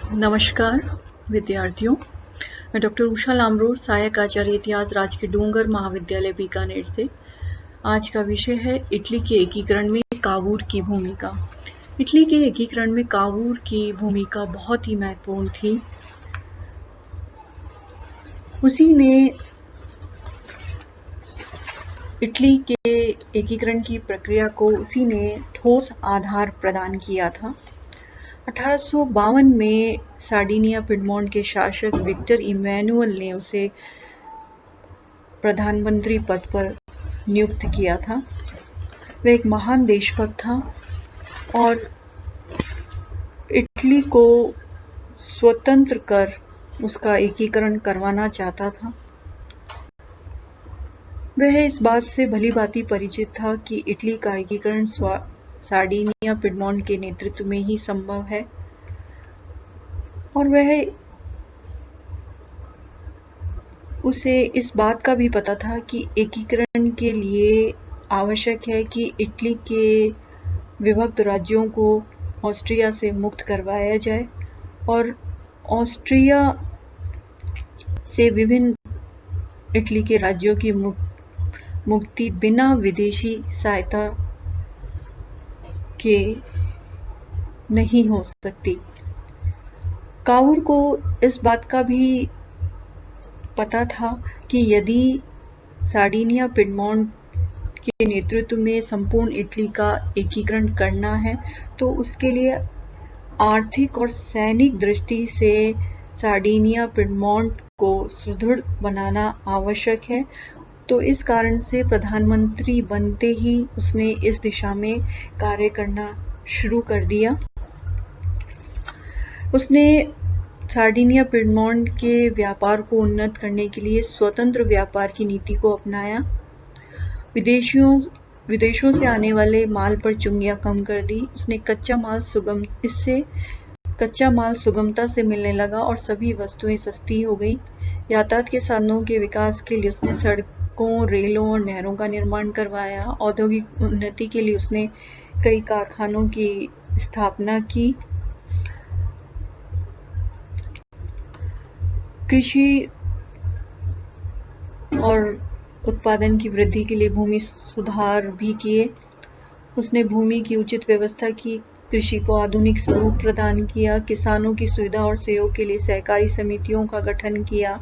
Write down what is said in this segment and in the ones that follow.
नमस्कार विद्यार्थियों, मैं डॉक्टर उषा लामरो, सहायक आचार्य इतिहास, राजकीय डूंगर महाविद्यालय बीकानेर से। आज का विषय है इटली के एकीकरण में कावूर की भूमिका। इटली के एकीकरण में कावूर की भूमिका बहुत ही महत्वपूर्ण थी। उसी ने इटली के एकीकरण की प्रक्रिया को ठोस आधार प्रदान किया था। 1852 में सार्डिनिया पिडमोंट के शासक विक्टर इमैनुअल ने उसे प्रधानमंत्री पद पर नियुक्त किया था। वह एक महान देशभक्त था और इटली को स्वतंत्र कर उसका एकीकरण करवाना चाहता था। वह इस बात से भली भांति परिचित था कि इटली का एकीकरण सार्डिनिया पिडमोंट के नेतृत्व में ही संभव है और उसे इस बात का भी पता था कि एकीकरण के लिए आवश्यक है कि इटली के विभक्त राज्यों को ऑस्ट्रिया से मुक्त करवाया जाए और ऑस्ट्रिया से विभिन्न इटली के राज्यों की मुक्ति बिना विदेशी सहायता के नहीं हो सकती। कावूर को इस बात का भी पता था कि यदि सार्डिनिया पिडमोंट के नेतृत्व में संपूर्ण इटली का एकीकरण करना है तो उसके लिए आर्थिक और सैनिक दृष्टि से सार्डिनिया पिडमोंट को सुदृढ़ बनाना आवश्यक है। तो इस कारण से प्रधानमंत्री बनते ही उसने इस दिशा में कार्य करना शुरू कर दिया। उसने सार्डिनिया पिडमोंट के व्यापार को उन्नत करने के लिए स्वतंत्र व्यापार की नीति को अपनाया। विदेशों से आने वाले माल पर चुंगियां कम कर दी। उसने कच्चा माल सुगमता से मिलने लगा और सभी वस्तुएं सस्ती हो गई। यातायात के साधनों के विकास के लिए उसने सड़कों, रेलों और नहरों का निर्माण करवाया। औद्योगिक उन्नति के लिए उसने कई कारखानों की स्थापना की। कृषि और उत्पादन की वृद्धि के लिए भूमि सुधार भी किए। उसने भूमि की उचित व्यवस्था की, कृषि को आधुनिक स्वरूप प्रदान किया, किसानों की सुविधा और सहयोग के लिए सहकारी समितियों का गठन किया,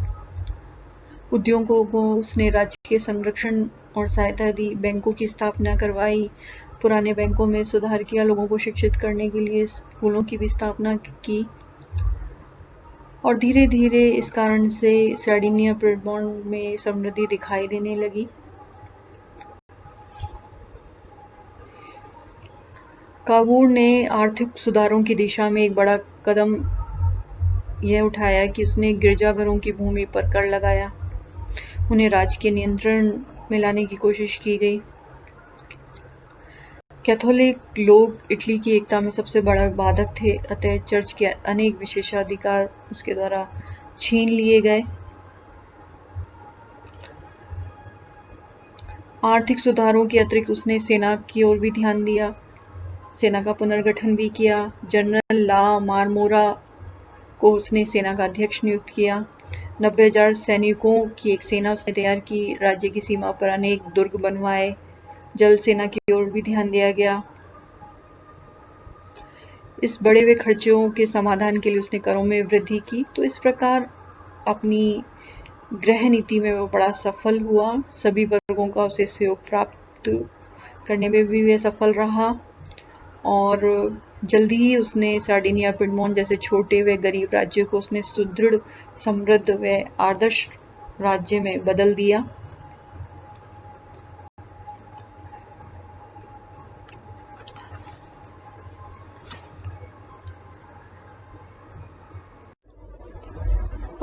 उद्योगों को उसने राजकीय संरक्षण और सहायता दी, बैंकों की स्थापना करवाई, पुराने बैंकों में सुधार किया, लोगों को शिक्षित करने के लिए स्कूलों की भी स्थापना की और धीरे धीरे इस कारण से सार्डिनिया पिडमोंट में समृद्धि दिखाई देने लगी। कावूर ने आर्थिक सुधारों की दिशा में एक बड़ा कदम यह उठाया कि उसने गिरजाघरों की भूमि पर कर लगाया। उन्हें राजकीय नियंत्रण में लाने की कोशिश की गई। कैथोलिक लोग इटली की एकता में सबसे बड़ा बाधक थे, अतः चर्च के अनेक विशेषाधिकार उसके द्वारा छीन लिए गए। आर्थिक सुधारों के अतिरिक्त उसने सेना की ओर भी ध्यान दिया। सेना का पुनर्गठन भी किया। जनरल ला मारमोरा को उसने सेना का अध्यक्ष नियुक्त किया। 90,000 सैनिकों की एक सेना उसने तैयार की। राज्य की सीमा पर अनेक दुर्ग बनवाए। जल सेना की ओर भी ध्यान दिया गया। इस बढ़े हुए खर्चों के समाधान के लिए उसने करों में वृद्धि की। तो इस प्रकार अपनी गृह नीति में वो बड़ा सफल हुआ। सभी वर्गों का उसे सहयोग प्राप्त करने में भी वह सफल रहा और जल्दी ही उसने सार्डिनिया पिडमोंट जैसे छोटे व गरीब राज्य को उसने सुदृढ़, समृद्ध व आदर्श राज्य में बदल दिया।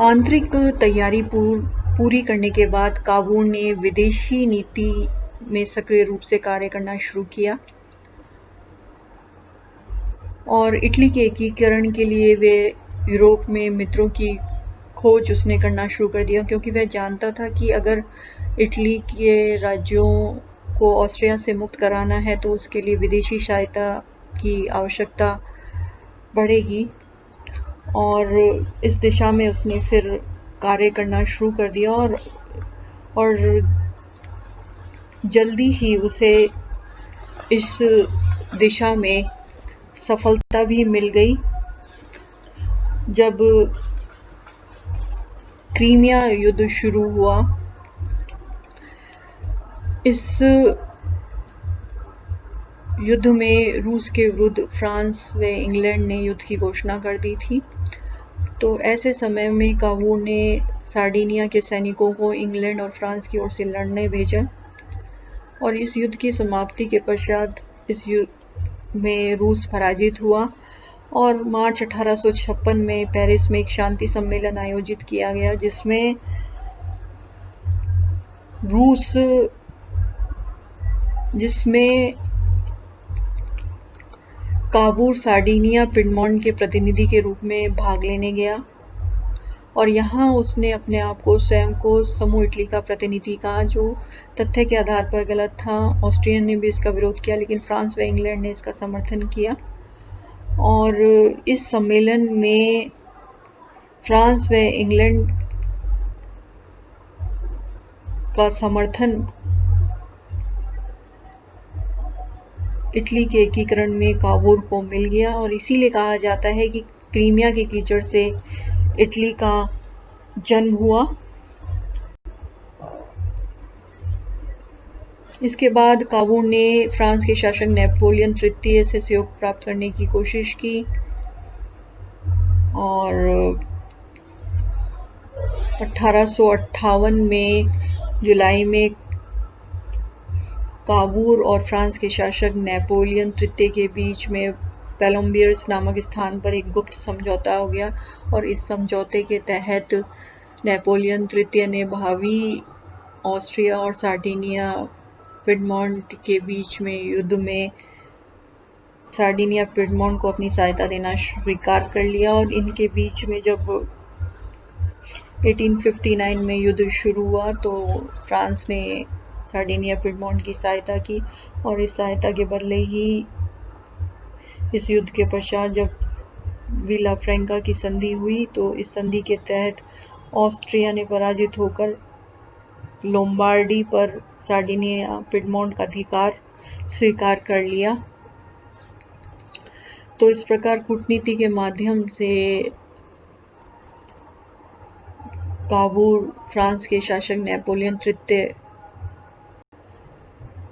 आंतरिक तैयारी पूरी करने के बाद कावूर ने विदेशी नीति में सक्रिय रूप से कार्य करना शुरू किया और इटली के एकीकरण के लिए वे यूरोप में मित्रों की खोज उसने करना शुरू कर दिया, क्योंकि वह जानता था कि अगर इटली के राज्यों को ऑस्ट्रिया से मुक्त कराना है तो उसके लिए विदेशी सहायता की आवश्यकता बढ़ेगी और इस दिशा में उसने फिर कार्य करना शुरू कर दिया और जल्दी ही उसे इस दिशा में सफलता भी मिल गई। जब क्रीमिया युद्ध शुरू हुआ, इस युद्ध में रूस के विरुद्ध फ्रांस व इंग्लैंड ने युद्ध की घोषणा कर दी थी। तो ऐसे समय में कावूर ने सार्डिनिया के सैनिकों को इंग्लैंड और फ्रांस की ओर से लड़ने भेजा और इस युद्ध की समाप्ति के पश्चात इस युद्ध में रूस पराजित हुआ और मार्च 1856 में पेरिस में एक शांति सम्मेलन आयोजित किया गया, जिसमें कावूर सार्डिनिया पिडमोंट के प्रतिनिधि के रूप में भाग लेने गया और यहाँ उसने अपने आप को स्वयं को समूह इटली का प्रतिनिधि कहा, जो तथ्य के आधार पर गलत था। ऑस्ट्रियन ने भी इसका विरोध किया, लेकिन फ्रांस व इंग्लैंड ने इसका समर्थन किया और इस सम्मेलन में फ्रांस व इंग्लैंड का समर्थन इटली के एकीकरण में कावूर को मिल गया और इसीलिए कहा जाता है कि क्रीमिया के कीचड़ से इटली का जन्म हुआ। इसके बाद कावूर ने फ्रांस के शासक नेपोलियन तृतीय से सहयोग प्राप्त करने की कोशिश की और 1858 में जुलाई में कावूर और फ्रांस के शासक नेपोलियन तृतीय के बीच में पेलोम्बियर्स नामक स्थान पर एक गुप्त समझौता हो गया और इस समझौते के तहत नेपोलियन तृतीय ने भावी ऑस्ट्रिया और सार्डिनिया पिडमोंट के बीच में युद्ध में सार्डिनिया पिडमोंट को अपनी सहायता देना स्वीकार कर लिया और इनके बीच में जब 1859 में युद्ध शुरू हुआ तो फ्रांस ने सार्डिनिया पिडमोंट की सहायता की और इस सहायता के बदले ही इस युद्ध के पश्चात जब विला फ्रैंका की संधि हुई तो इस संधि के तहत ऑस्ट्रिया ने पराजित होकर लोम्बार्डी पर सार्डिनिया पिडमोंट का अधिकार स्वीकार कर लिया। तो इस प्रकार कूटनीति के माध्यम से कावूर फ्रांस के शासक नेपोलियन तृतीय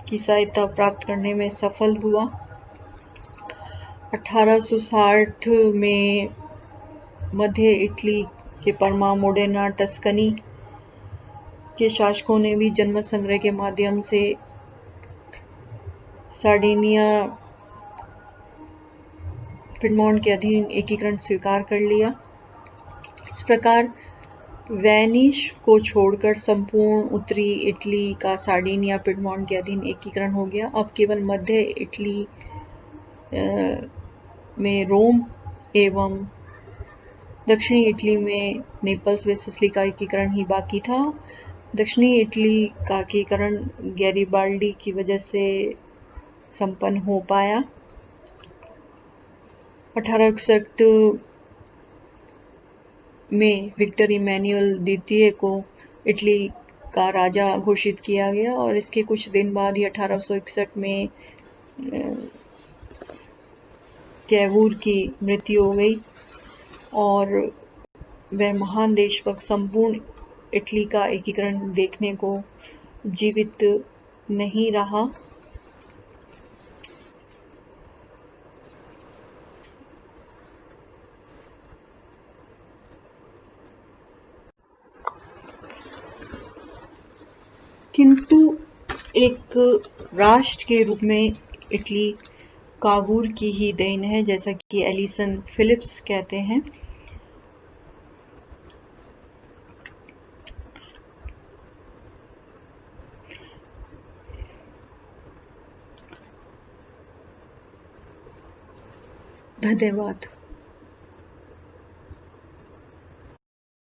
की सहायता प्राप्त करने में सफल हुआ। 1860 में मध्य इटली के परमा मोडेना टस्कनी के शासकों ने भी जनमत संग्रह के माध्यम से सार्डिनिया पिडमोंट के अधीन एकीकरण स्वीकार कर लिया। इस प्रकार वेनिस को छोड़कर संपूर्ण उत्तरी इटली का सार्डिनिया पिडमोंट के अधीन एकीकरण हो गया। अब केवल मध्य इटली में रोम एवं दक्षिणी इटली में नेपल्स व सिसिली का एकीकरण ही बाकी था। दक्षिणी इटली का एकीकरण गैरिबाल्डी की वजह से संपन्न हो पाया। 1861 में विक्टर इमैनुअल द्वितीय को इटली का राजा घोषित किया गया और इसके कुछ दिन बाद ही 1861 में कैवूर की मृत्यु हो गई और वह महान देशभक्त संपूर्ण इटली का एकीकरण देखने को जीवित नहीं रहा। किंतु एक राष्ट्र के रूप में इटली कावूर की ही देन है, जैसा कि एलिसन फिलिप्स कहते हैं। धन्यवाद।